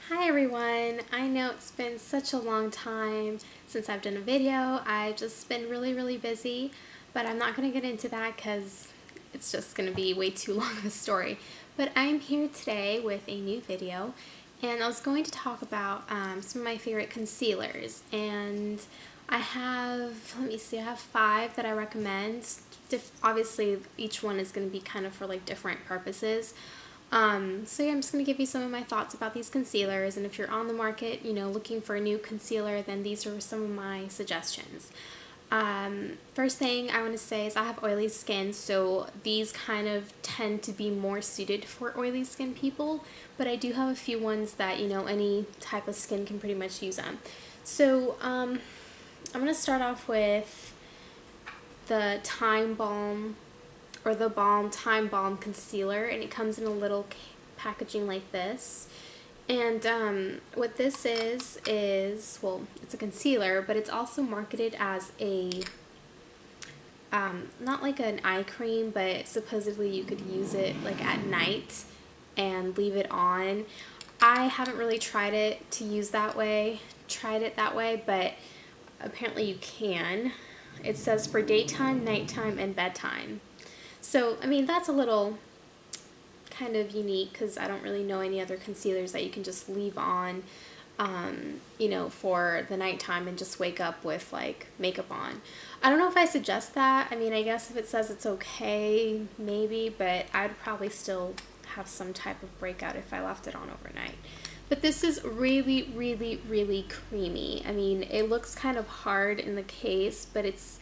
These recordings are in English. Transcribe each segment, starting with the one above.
Hi everyone! I know it's been such a long time since I've done a video. I've just been really busy, but I'm not going to get into that because it's just going to be way too long of a story. But I'm here today with a new video, and I was going to talk about some of my favorite concealers. And I have, let me see, I have 5 that I recommend. Obviously each one is going to be kind of for like different purposes. So yeah, I'm just going to give you some of my thoughts about these concealers, and if you're on the market, looking for a new concealer, then these are some of my suggestions. First thing I want to say is I have oily skin, so these kind of tend to be more suited for oily skin people, but I do have a few ones that, any type of skin can pretty much use them. So, I'm going to start off with the Time Balm, or the Balm Time Balm Concealer, and it comes in a little packaging like this. And what this is, well, it's a concealer, but it's also marketed as a, not like an eye cream, but supposedly you could use it like at night and leave it on. I haven't really tried it that way, but apparently you can. It says for daytime, nighttime, and bedtime. So, I mean, that's a little kind of unique because I don't really know any other concealers that you can just leave on, for the nighttime and just wake up with, like, makeup on. I don't know if I suggest that. I mean, I guess if it says it's okay, maybe, but I'd probably still have some type of breakout if I left it on overnight. But this is really creamy. I mean, it looks kind of hard in the case, but it's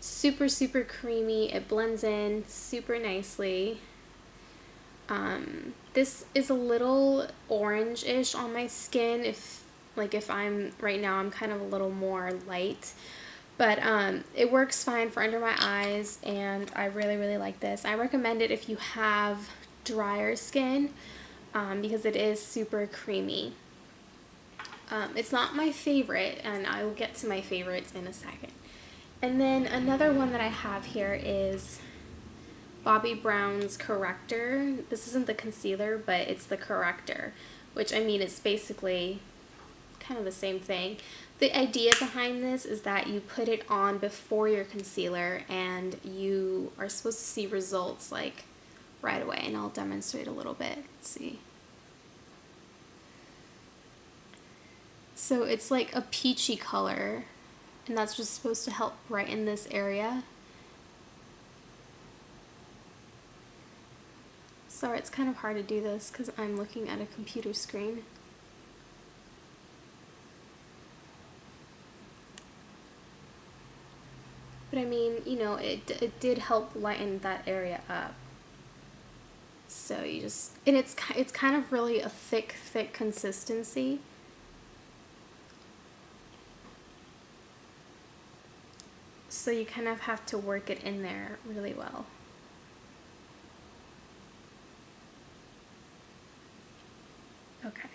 super creamy. It blends in super nicely. This is a little orange-ish on my skin. If I'm right now, I'm kind of a little more light, but it works fine for under my eyes, and I really like this. I recommend it if you have drier skin, because it is super creamy. It's not my favorite, and I will get to my favorites in a second. And then another one that I have here is Bobbi Brown's Corrector. This isn't the concealer, but it's the corrector, which, I mean, it's basically kind of the same thing. The idea behind this is that you put it on before your concealer, and you are supposed to see results like right away, and I'll demonstrate a little bit. Let's see. So it's like a peachy color, and that's just supposed to help brighten this area. Sorry, it's kind of hard to do this because I'm looking at a computer screen. But I mean, it did help lighten that area up. So you just, and it's kind of really a thick consistency. So you kind of have to work it in there really well. Okay.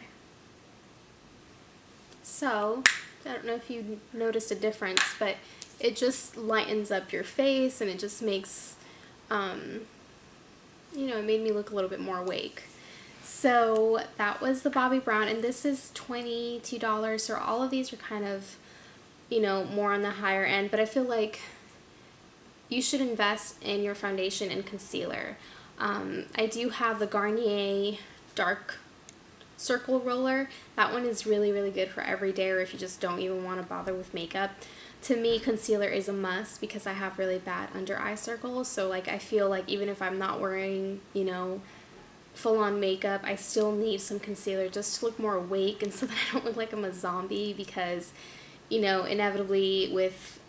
So, I don't know if you noticed a difference, but it just lightens up your face, and it just makes, it made me look a little bit more awake. So that was the Bobbi Brown, and this is $22, so all of these are kind of, more on the higher end, but I feel like you should invest in your foundation and concealer. I do have the Garnier Dark Circle Roller. That one is really good for every day, or if you just don't even want to bother with makeup. To me, concealer is a must because I have really bad under eye circles, so like I feel like even if I'm not wearing, full-on makeup, I still need some concealer just to look more awake, and so that I don't look like I'm a zombie, because inevitably with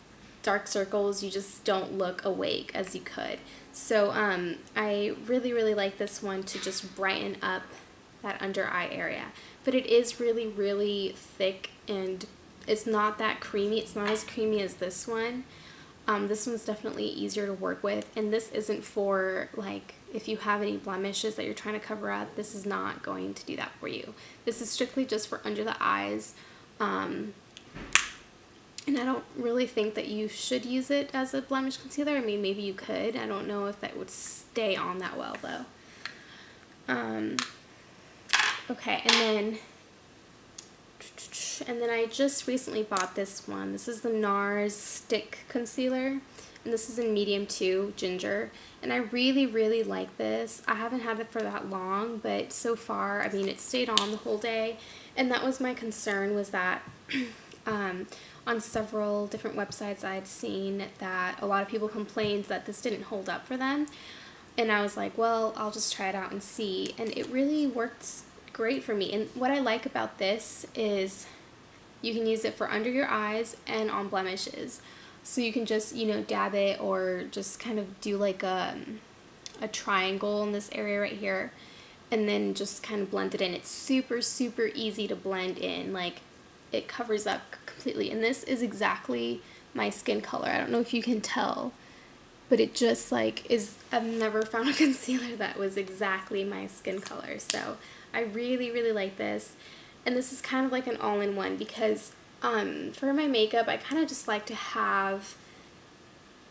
dark circles you just don't look awake as you could. So I really like this one to just brighten up that under eye area, but it is really thick, and it's not that creamy. It's not as creamy as this one. This one's definitely easier to work with, and this isn't for, like, if you have any blemishes that you're trying to cover up. This is not going to do that for you. This is strictly just for under the eyes. And I don't really think that you should use it as a blemish concealer. I mean, maybe you could. I don't know if that would stay on that well, though. Okay, and then And then I just recently bought this one. This is the Nars Stick Concealer, and this is in medium 2, ginger. And I really, really like this. I haven't had it for that long, but so far, I mean, it stayed on the whole day. And that was my concern, was that on several different websites I'd seen that a lot of people complained that this didn't hold up for them. And I was like, well, I'll just try it out and see. And it really worked great for me. And what I like about this is you can use it for under your eyes and on blemishes. So you can just, you know, dab it or just kind of do like a triangle in this area right here. And then just kind of blend it in. It's super, super easy to blend in. Like, it covers up completely. And this is exactly my skin color. I don't know if you can tell, but it just like is, I've never found a concealer that was exactly my skin color. So I really, really like this. And this is kind of like an all-in-one because for my makeup, I kind of just like to have,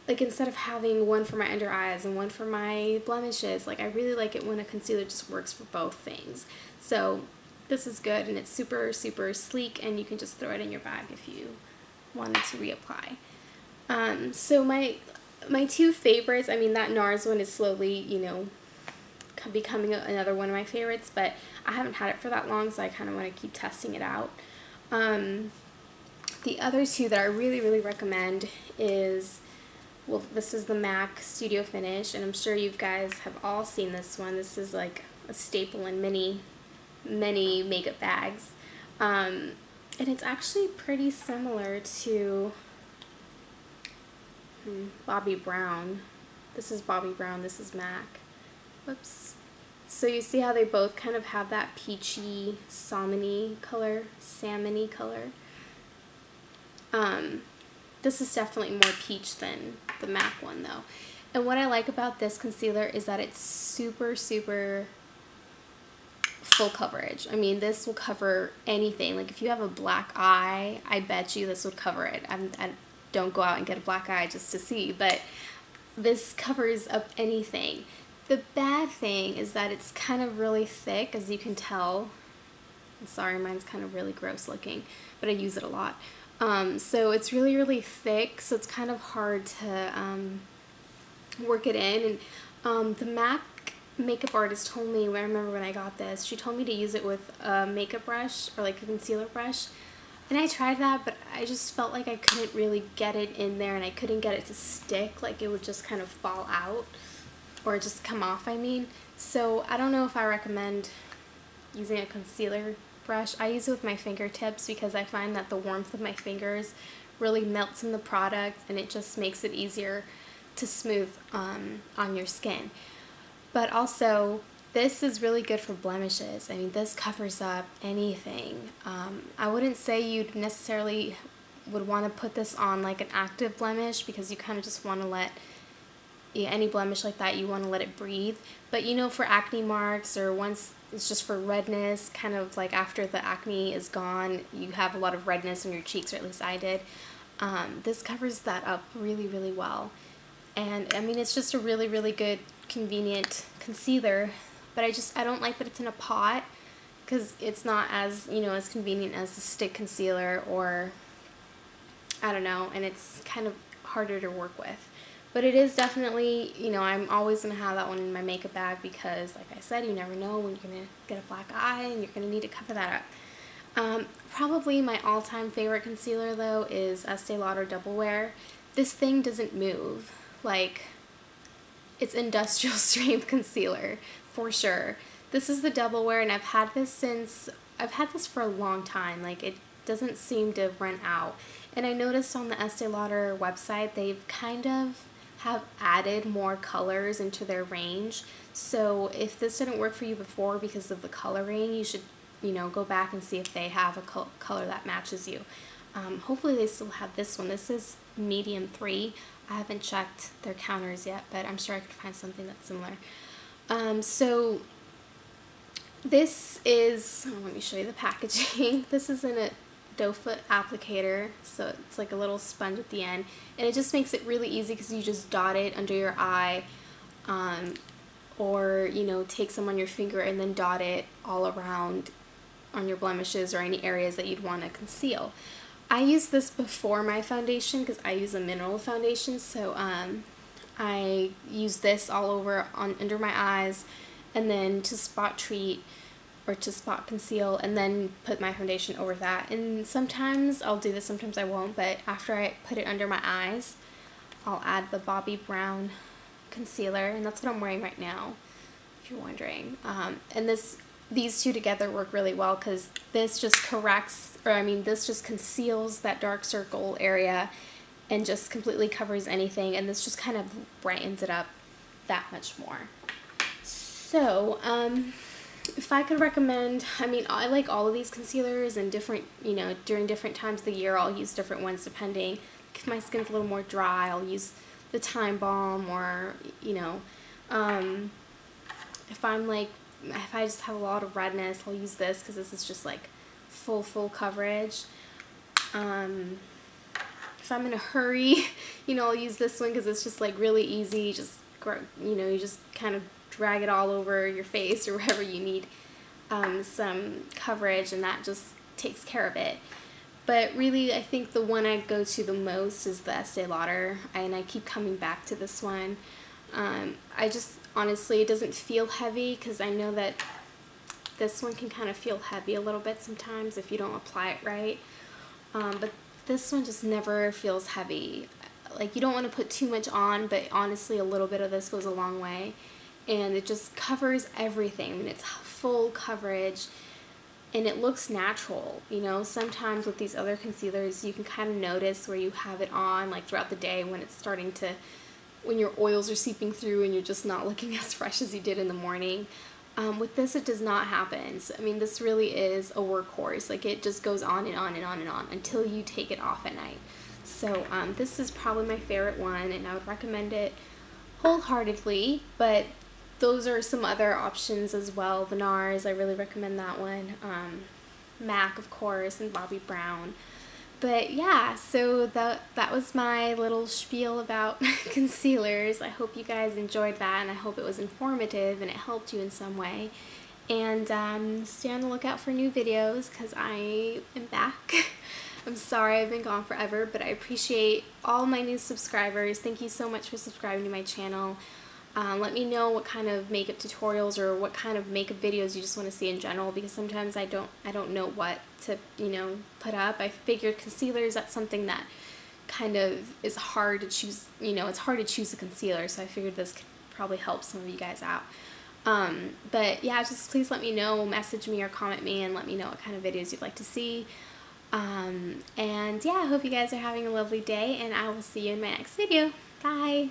like, instead of having one for my under eyes and one for my blemishes, like, I really like it when a concealer just works for both things. So this is good, and it's super, super sleek, and you can just throw it in your bag if you wanted to reapply. So my two favorites, I mean, that Nars one is slowly, you know, becoming another one of my favorites, but I haven't had it for that long, so I kind of want to keep testing it out. The other two that I really, really recommend is, well, this is the MAC Studio Finish, and I'm sure you guys have all seen this one. This is like a staple in many makeup bags. And it's actually pretty similar to Bobbi Brown. This is Bobbi Brown, this is MAC. Whoops. So you see how they both kind of have that peachy, salmon-y color. This is definitely more peach than the MAC one though. And what I like about this concealer is that it's super, super full coverage. I mean, this will cover anything. Like, if you have a black eye, I bet you this would cover it. I don't go out and get a black eye just to see, but this covers up anything. The bad thing is that it's kind of really thick, as you can tell. I'm sorry, mine's kind of really gross looking, but I use it a lot. So it's really, really thick, so it's kind of hard to work it in. And the MAC makeup artist told me, I remember when I got this, she told me to use it with a makeup brush or like a concealer brush. And I tried that, but I just felt like I couldn't really get it in there, and I couldn't get it to stick. Like, it would just kind of fall out or just come off, I mean. So I don't know if I recommend using a concealer brush. I use it with my fingertips because I find that the warmth of my fingers really melts in the product, and it just makes it easier to smooth on your skin. But also, this is really good for blemishes. I mean, this covers up anything. I wouldn't say you'd necessarily would want to put this on like an active blemish, because you kind of just want to let, any blemish like that, you want to let it breathe. But you know, for acne marks, or once it's just for redness, kind of like after the acne is gone, you have a lot of redness in your cheeks, or at least I did. This covers that up really, really well. And I mean, it's just a really, really good, convenient concealer. But I don't like that it's in a pot, because it's not as, you know, as convenient as the stick concealer, or I don't know, and it's kind of harder to work with. But it is definitely, you know, I'm always going to have that one in my makeup bag, because like I said, you never know when you're going to get a black eye and you're going to need to cover that up. Probably my all-time favorite concealer though is Estee Lauder Double Wear. This thing doesn't move. Like, it's industrial strength concealer for sure. This is the Double Wear, and I've had this for a long time. Like, it doesn't seem to run out. And I noticed on the Estee Lauder website, they've kind of have added more colors into their range. So if this didn't work for you before because of the coloring, you should, you know, go back and see if they have a color that matches you. Hopefully they still have this one. This is medium 3. I haven't checked their counters yet, but I'm sure I could find something that's similar. So this is, let me show you the packaging. This is in a doe foot applicator, so it's like a little sponge at the end, and it just makes it really easy because you just dot it under your eye, or, you know, take some on your finger and then dot it all around on your blemishes or any areas that you'd want to conceal. I use this before my foundation because I use a mineral foundation, so I use this all over under my eyes, and then to spot treat or to spot conceal, and then put my foundation over that. And sometimes I'll do this, sometimes I won't, but after I put it under my eyes, I'll add the Bobbi Brown concealer, and that's what I'm wearing right now, if you're wondering. And these two together work really well because this just corrects, or I mean, this just conceals that dark circle area and just completely covers anything, and this just kind of brightens it up that much more. So, if I could recommend, I mean, I like all of these concealers, and different, you know, during different times of the year, I'll use different ones depending. If my skin's a little more dry, I'll use the Time Balm, or, you know, if I just have a lot of redness, I'll use this because this is just like full coverage. If I'm in a hurry, you know, I'll use this one because it's just like really easy. Just, you know, you just kind of drag it all over your face or wherever you need some coverage, and that just takes care of it. But really, I think the one I go to the most is the Estee Lauder, and I keep coming back to this one. I just, honestly, it doesn't feel heavy because I know that this one can kind of feel heavy a little bit sometimes if you don't apply it right. But this one just never feels heavy. Like, you don't want to put too much on, but honestly, a little bit of this goes a long way. And it just covers everything. I mean, it's full coverage, and it looks natural. You know, sometimes with these other concealers, you can kind of notice where you have it on, like throughout the day, when it's starting to, when your oils are seeping through and you're just not looking as fresh as you did in the morning. With this, it does not happen. So, I mean, this really is a workhorse. Like, it just goes on and on and on and on until you take it off at night. So, this is probably my favorite one, and I would recommend it wholeheartedly, but those are some other options as well. The Nars, I really recommend that one. MAC, of course, and Bobbi Brown. But yeah, so that was my little spiel about concealers. I hope you guys enjoyed that, and I hope it was informative and it helped you in some way. And stay on the lookout for new videos because I am back. I'm sorry I've been gone forever, but I appreciate all my new subscribers. Thank you so much for subscribing to my channel. Let me know what kind of makeup tutorials or what kind of makeup videos you just want to see in general, because sometimes I don't know what to, you know, put up. I figured concealers, that's something that kind of is hard to choose, you know, it's hard to choose a concealer, so I figured this could probably help some of you guys out. But yeah, just please let me know, message me or comment me and let me know what kind of videos you'd like to see. And yeah, I hope you guys are having a lovely day, and I will see you in my next video. Bye!